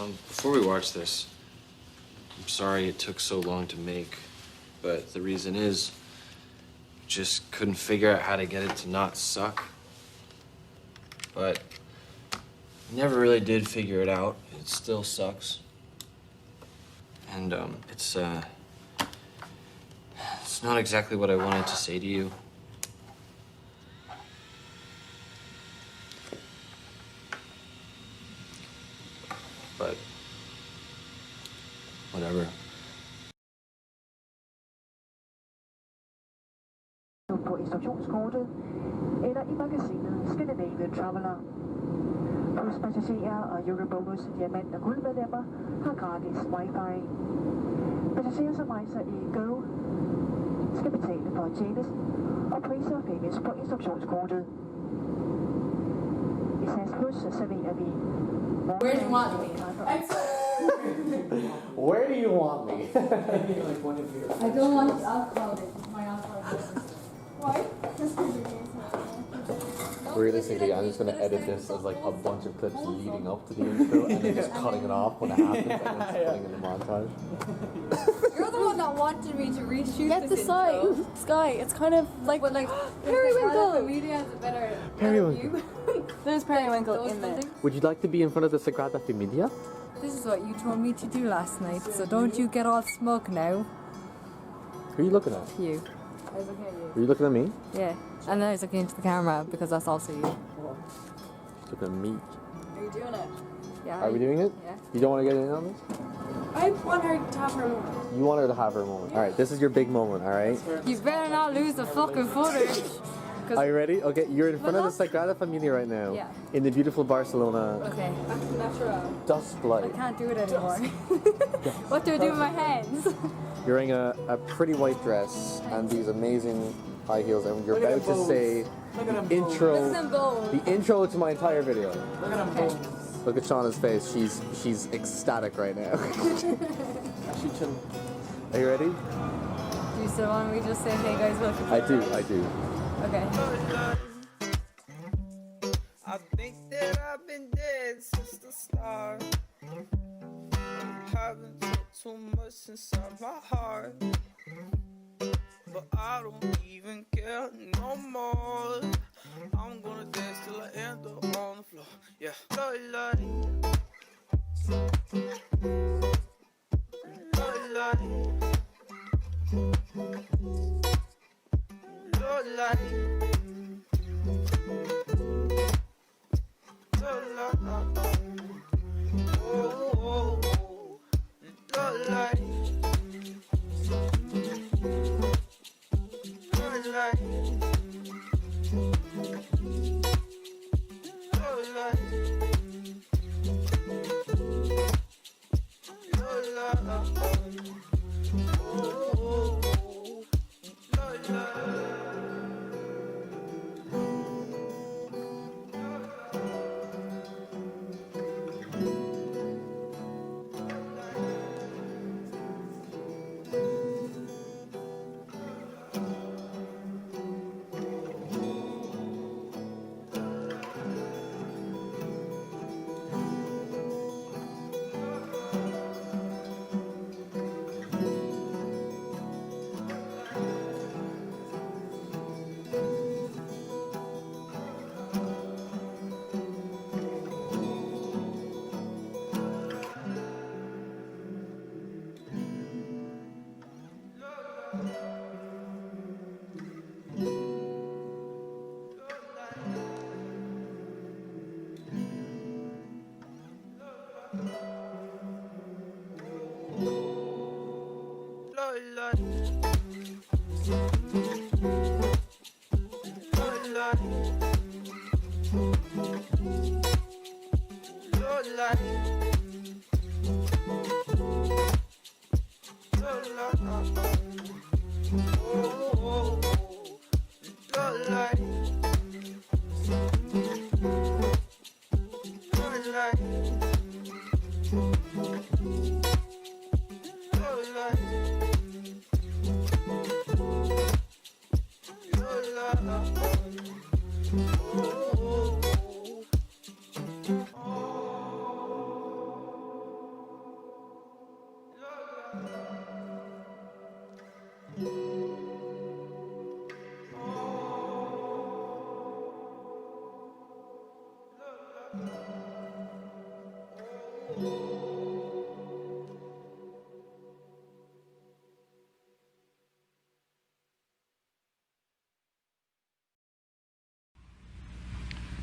Before we watch this, I'm sorry it took so long to make, but the reason is, just couldn't figure out how to get it to not suck. But never really did figure it out. It still sucks. And it's not exactly what I wanted to say to you. But whatever. På instruktionskortet eller i magasinet Scandinavian Traveler. Pluspassagerer og Eurobonus diamant- og guldmedlemmer har gratis wifi. Passagerer som rejser i Go skal betale for tjenesten, og priser findes på instruktionskortet. I SAS Plus serverer vi... Where do you want me? Where do you want me? I don't want alcohol. My alcohol. Why? Realistically, I'm just gonna edit this as like a bunch of clips leading up to the intro and then just cutting it off when it happens and then just putting in the montage. You're the one that wanted me to reshoot Get the this sky. intro. Sky. It's kind of like But like Periwinkle. Media has a better Periwinkle. view. There's periwinkle Those in there. buildings. Would you like to be in front of the Sagrada Familia? This is what you told me to do last night, so don't you get all smug now. Who are you looking at? You. I was looking at you. Are you looking at me? Yeah. And then I was looking into the camera because that's also you. She's looking at me. Are you doing it? Yeah. Are we doing it? Yeah. You don't want to get in on this? I want her to have her moment. You want her to have her moment. Alright, this is your big moment, alright? You better not lose the fucking footage. Are you ready? Okay, you're in front of the look. Sagrada Familia right now. Yeah. In the beautiful Barcelona Okay. Natural. dusk I light. can't do it anymore. What do I do with my hands? You're wearing a pretty white dress and these amazing high heels, and you're about to say the intro, Look at them both. the intro to my entire video. Look at them both. Look at Shauna's face. She's ecstatic right now. Are you ready? Do you still want me to just say, hey guys, welcome to I the do. ride? I do. Okay. I think that I've been dead since the start. Haven't took too much inside my heart, but I don't even care no more. I'm gonna dance till I end up on the floor. Yeah, Lord, Lord, Lord, Lord,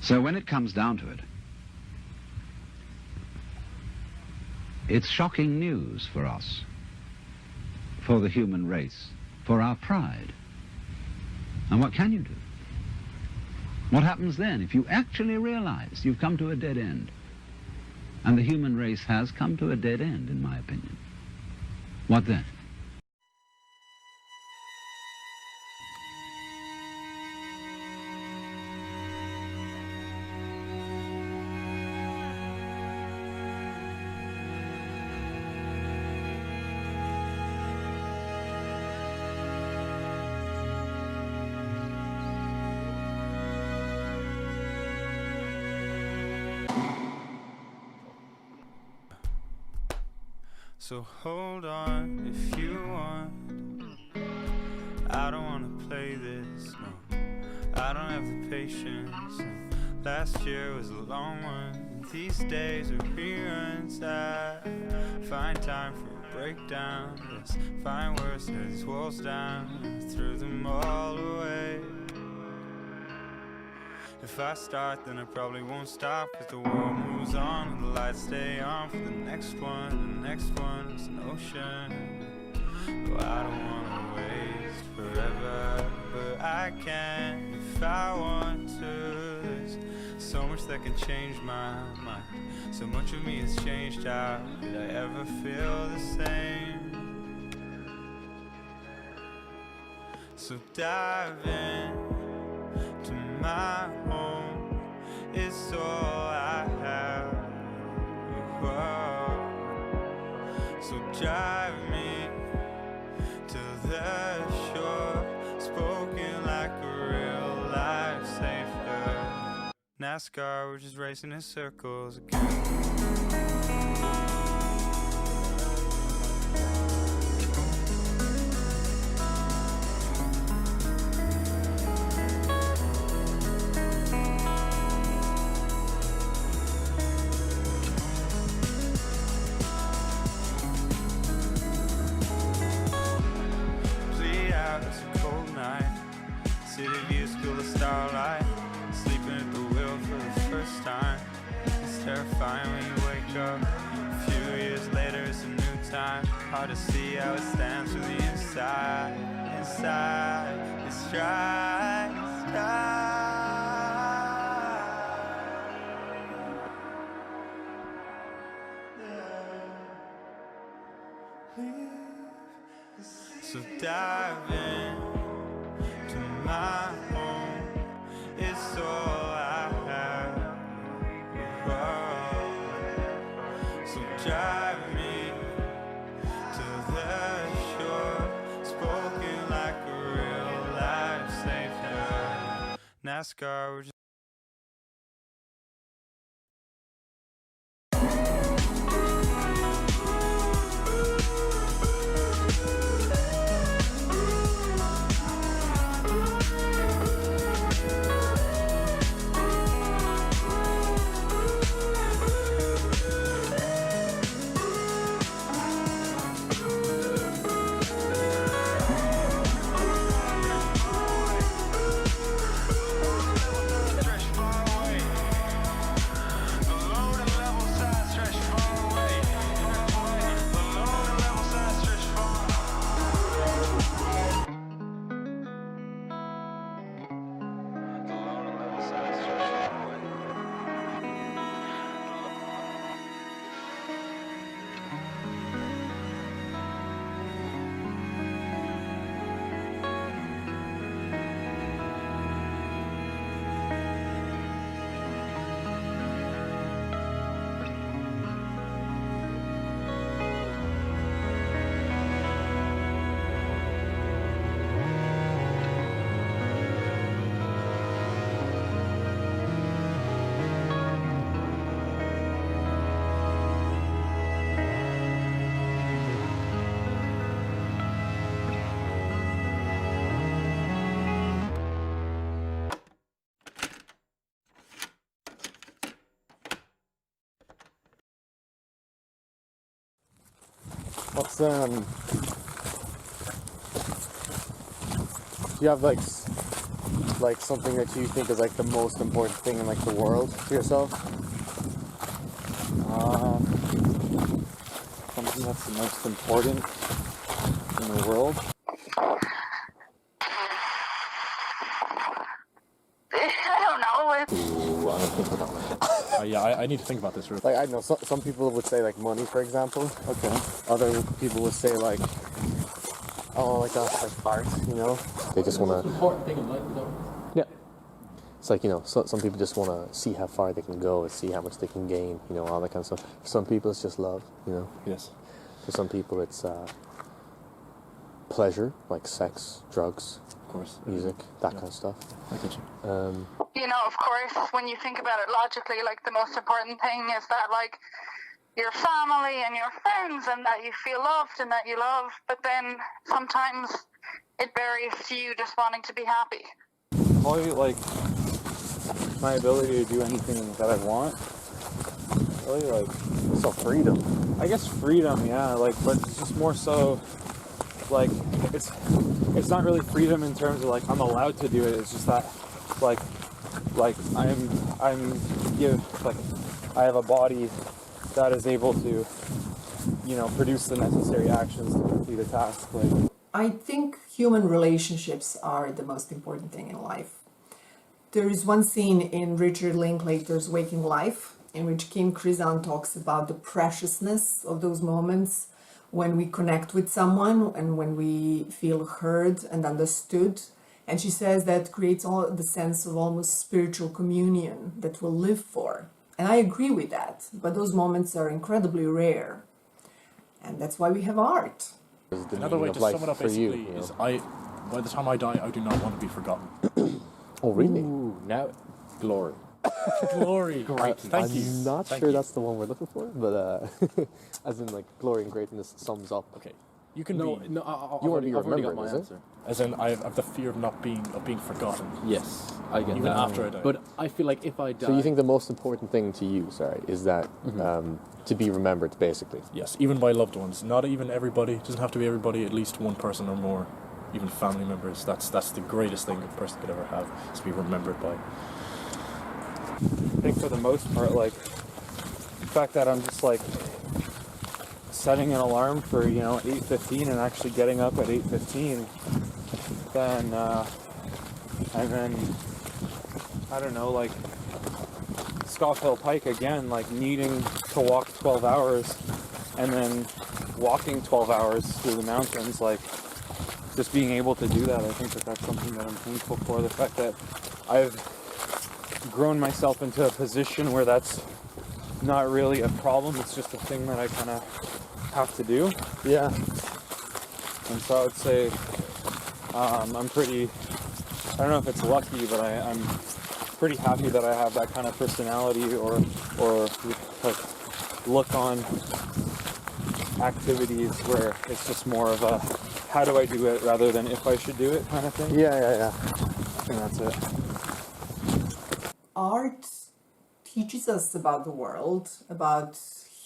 So when it comes down to it, it's shocking news for us, for the human race, for our pride. And what can you do? What happens then if you actually realize you've come to a dead end? And the human race has come to a dead end, in my opinion. What then? So hold on if you want. I don't wanna play this, no. I don't have the patience. Last year was a long one. These days are reruns. I find time for a breakdown. Let's find words, tear these walls down, threw them all away. If I start, then I probably won't stop, cause the world moves on and the lights stay on for the next one. The next one is an ocean. Oh, I don't wanna waste forever, but I can if I want to. There's so much that can change my mind. So much of me has changed. How did I ever feel the same? So dive in to my home, it's all I have. Whoa. So drive me to the shore, spoken like a real life savior. NASCAR, we're just racing in circles again. Starlight, sleeping at the wheel for the first time. It's terrifying when you wake up. A few years later, it's a new time. Hard to see how it stands from the inside. Inside, it's dry, it's dry. So dive in to my home. It's all I have. Whoa. So drive me to the shore, spoken like a real life savior. NASCAR, we're just What's do you have like like something that you think is like the most important thing in like the world to yourself? Something that's the most important in the world. I don't know. Ooh, I'm gonna think about that. Yeah, I need to think about this real Like I know some people would say like money, for example. Okay. Other people would say like, oh, like that's like art, you know? They just wanna. Important thing in life, though. Yeah. It's like, you know, some people just wanna see how far they can go and see how much they can gain, you know, all that kind of stuff. For some people, it's just love, you know. Yes. For some people, it's pleasure, like sex, drugs, Of course. music, that kind of stuff. I get you. You know, of course, when you think about it logically, like the most important thing is that like your family and your friends and that you feel loved and that you love, but then sometimes it buries you just wanting to be happy. Probably like my ability to do anything that I want. Really like So freedom. I guess freedom, yeah, like, but it's just more so like it's not really freedom in terms of like I'm allowed to do it. It's just that like I'm like I have a body that is able to, you know, produce the necessary actions to complete a task. Like I think human relationships are the most important thing in life. There is one scene in Richard Linklater's Waking Life in which Kim Krizan talks about the preciousness of those moments when we connect with someone and when we feel heard and understood. And she says that creates all the sense of almost spiritual communion that we'll live for. And I agree with that, but those moments are incredibly rare. And that's why we have art. another way to sum it up basically is by the time I die, I do not want to be forgotten. Oh, really? Ooh, now glory. Glory. Great. Thank you. I'm not sure that's the one we're looking for, but as in like glory and greatness sums up. Okay. You can No, be. no, You already I've already got remembered, my is it? answer. As in, I have the fear of being forgotten. Yes, I get Even that. after I die. But I feel like if I die, So you think the most important thing to you, is that to be remembered, basically? Yes, even by loved ones. Not even everybody. It doesn't have to be everybody. At least one person or more. Even family members. That's the greatest thing a person could ever have, is to be remembered by. I think for the most part, like the fact that I'm just like setting an alarm for 8:15 and actually getting up at 8:15, then and then I don't know, like Scott Hill Pike again, like needing to walk 12 hours and then walking 12 hours through the mountains, like just being able to do that. I think that's something that I'm thankful for. The fact that I've grown myself into a position where that's not really a problem, it's just a thing that I kind of have to do. Yeah. And so I would say I'm pretty, I don't know if it's lucky, but I'm pretty happy that I have that kind of personality or like look on activities where it's just more of a how do I do it rather than if I should do it kind of thing. Yeah. I think that's it. Art teaches us about the world, about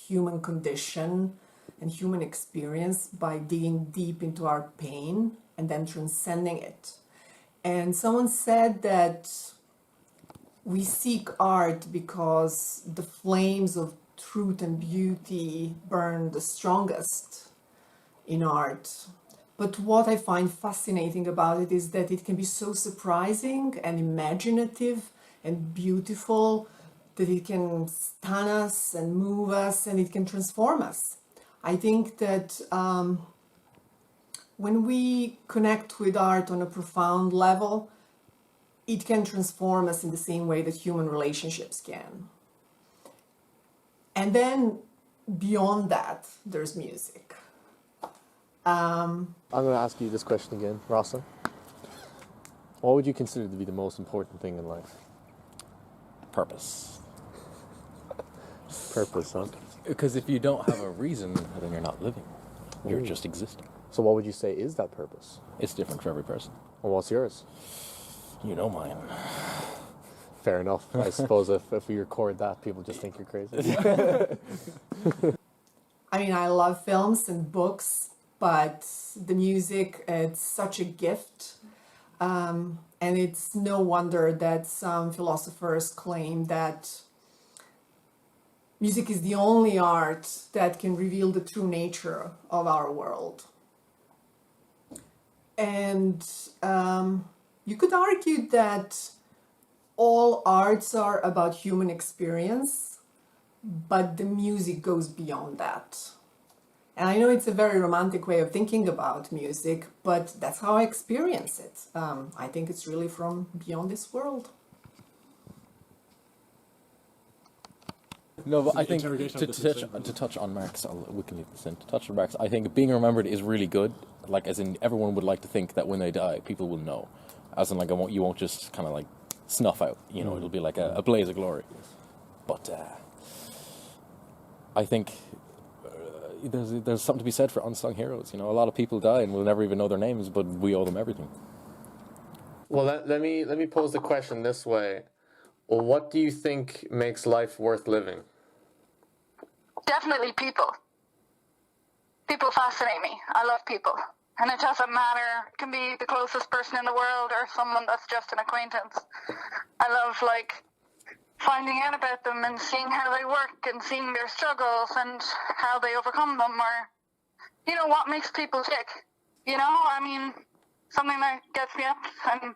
human condition and human experience by digging deep into our pain and then transcending it. And someone said that we seek art because the flames of truth and beauty burn the strongest in art. But what I find fascinating about it is that it can be so surprising and imaginative and beautiful that it can stun us and move us and it can transform us. I think that when we connect with art on a profound level, it can transform us in the same way that human relationships can. And then beyond that, there's music. I'm going to ask you this question again, Rasa. What would you consider to be the most important thing in life? Purpose. Purpose, huh? Because if you don't have a reason, then you're not living. You're just existing. So what would you say is that purpose? It's different for every person. Well, what's yours? You know mine. Fair enough. I suppose if we record that, people just think you're crazy. I mean, I love films and books, but the music, it's such a gift. And it's no wonder that some philosophers claim that music is the only art that can reveal the true nature of our world. And you could argue that all arts are about human experience, but the music goes beyond that. And I know it's a very romantic way of thinking about music, but that's how I experience it. I think it's really from beyond this world. No, but I think to touch on Marx, we can leave this in. To touch on Marx, I think being remembered is really good. Like, as in, everyone would like to think that when they die, people will know. As in, like, you won't just kind of like snuff out. You know, it'll be like a blaze of glory. But I think there's something to be said for unsung heroes. You know, a lot of people die and we'll never even know their names, but we owe them everything. Well, let me pose the question this way. Well, what do you think makes life worth living? Definitely people. People fascinate me. I love people. And it doesn't matter. It can be the closest person in the world or someone that's just an acquaintance. I love, like, finding out about them and seeing how they work and seeing their struggles and how they overcome them, or, you know, what makes people tick. You know, I mean, something that gets me up and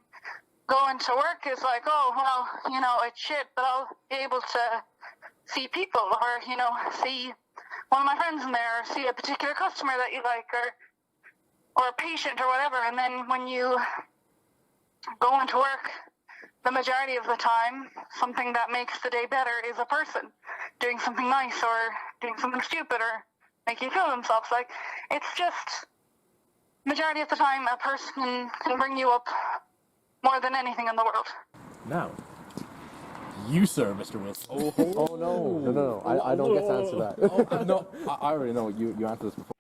going to work is like, oh, well, you know, it's shit, but I'll be able to see people, or, you know, see one of my friends in there, or see a particular customer that you like, or a patient or whatever. And then when you go into work, the majority of the time, something that makes the day better is a person doing something nice or doing something stupid or making you feel themselves. Like, it's just, majority of the time, a person can bring you up more than anything in the world. Now, you, sir, Mr. Wilson. Oh no. I don't get to answer that. No, I already know. You answered this before.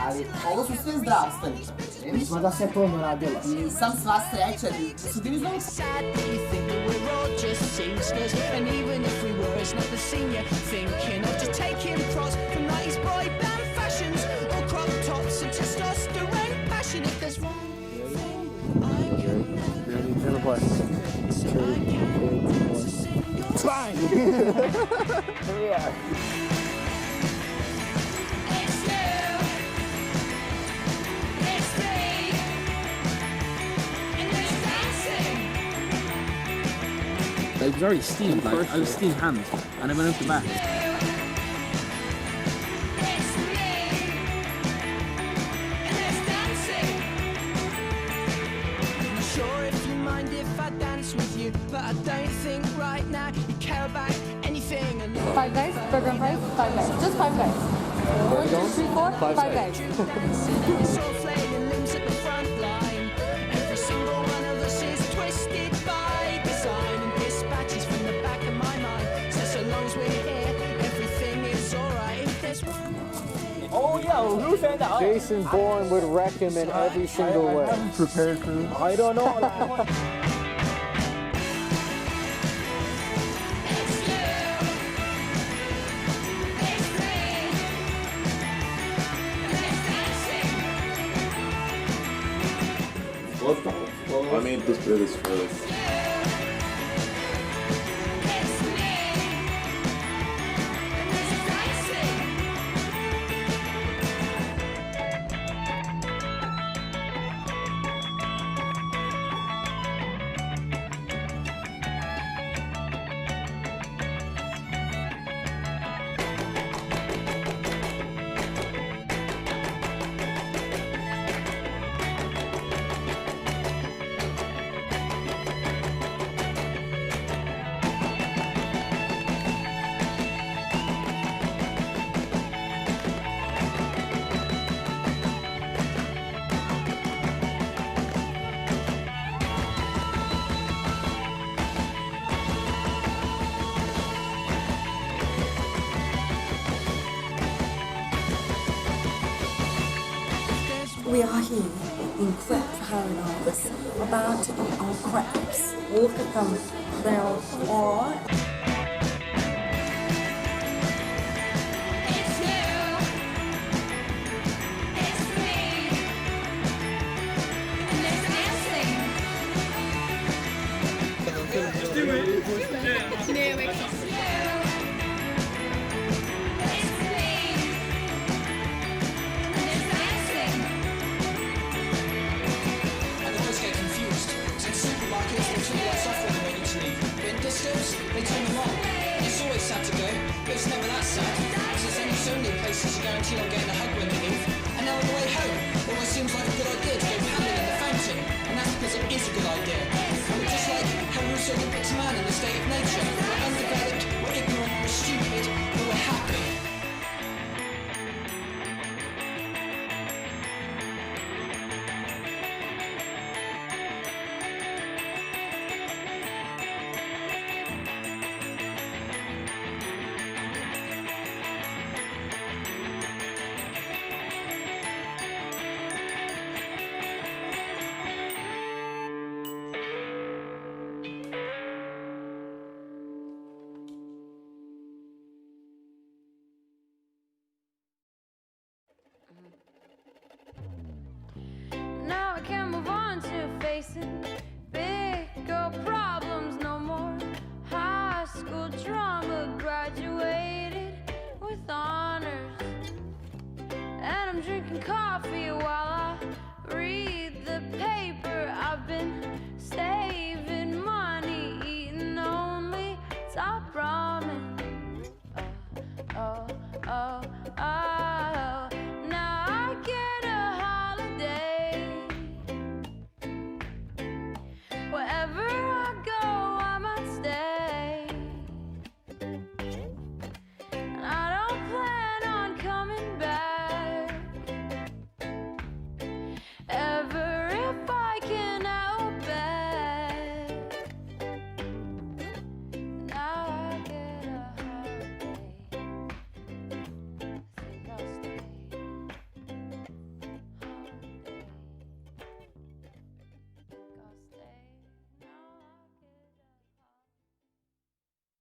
Ali ovo su sve zdravstveni. Nismo da se puno radila. Nisam sva sreća, da su bili znali. Fine! Here we are. It was already steamed, like, I was steamed hands, and I went out the back. 5 guys. Burger and fries. 5 guys. Just 5 guys. 1, 2, 3, 4. 5 guys. Oh yeah, who found out? Jason Bourne would wreck him in every single way. I'm prepared for this. I don't know. I made this playlist first. We are here in crab paradise, about to eat our crabs. Look at them, they are all. They turn them on. It's always sad to go, but it's never that sad. Because there's only so many places you're guaranteed on getting a hug when you leave. And now on the way home, it always seems like a good idea to go paddling in the fountain. And that's because it is a good idea. And we're just like how Rousseau depicts man in the state of nature. We're undeveloped, we're ignorant, we're stupid, but we're happy. Now I can move on to facing bigger problems no more. High school drama, graduated with honors. And I'm drinking coffee while I read